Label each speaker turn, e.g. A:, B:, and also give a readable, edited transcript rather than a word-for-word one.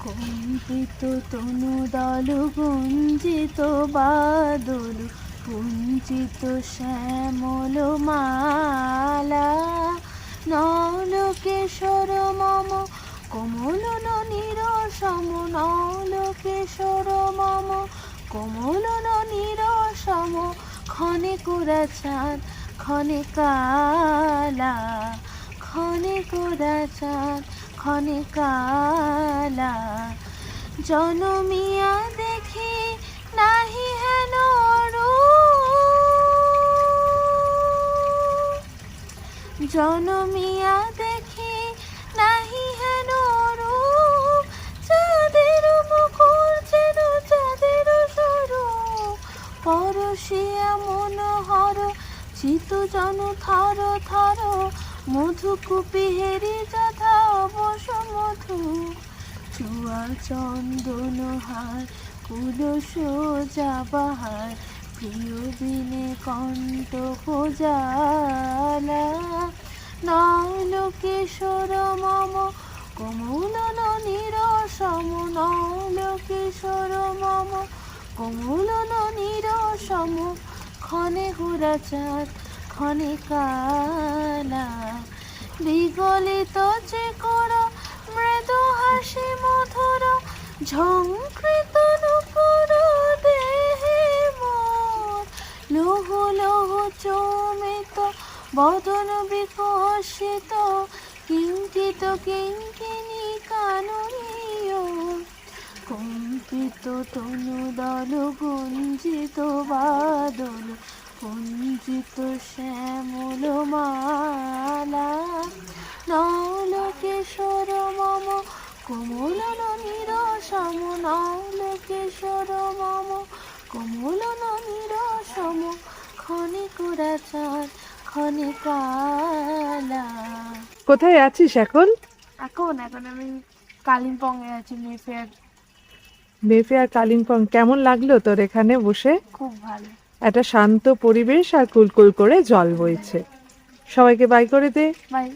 A: কম্পিত তনু দল গুঞ্জিত বাদল কুঞ্চিত শ্যামল মালা নল কেশর মম কমল ননীর সম নল কেশর মম কমল ননীর সম ক্ষণে কুড়া চাঁদ ক্ষণে কালা ক্ষণে কুড়া চাঁদ ক্ষণে কালা জনমিয়া দেখি নাহি হেন রূপ জনমিয়া দেখি নাহি হেন রূপ চাঁদের মুকুল যেন চাঁদের স্বরূপ পরশিয়া মনোহর চিত জন থর থর মধুকূপি হেরি যথা অবশ মধু চুয়া চন্দন হার কুলস যাবাহার প্রিয় বিনে কণ্ঠ জালা নল কেশর মম কমল ননীর সম নল কেশর মম কমল ননীর সম ক্ষণে হুরা চাঁদ ক্ষণে কালা বিগলিত চেকর মৃদু হাসি মধুর ঝঙ্কৃত নুপুর দেহে মোর লৌহ লৌহ চমিত বদন বিকশিত কিঙ্কিত কিঙ্কিনী কাননীয় কম্পিত তনু দল গুঞ্জিত বাদল কুঞ্চিত শ্যামল মালা নল কেশর মম কমল ননীর সম নল কেশর মম কমল ননীর সম ক্ষণে কুড়া চাঁদ ক্ষণে কালা।
B: কোথায় আছিস এখন?
A: এখন আমি কালিম্পংয়ে আছি,
B: মেফেয়ার কালিম্পং। কেমন লাগলো তোর এখানে বসে?
A: খুব ভালো।
B: একটা শান্ত পরিবেশ আর কুলকুল করে জল বইছে। সবাইকে বাই করে দে।
A: বাই।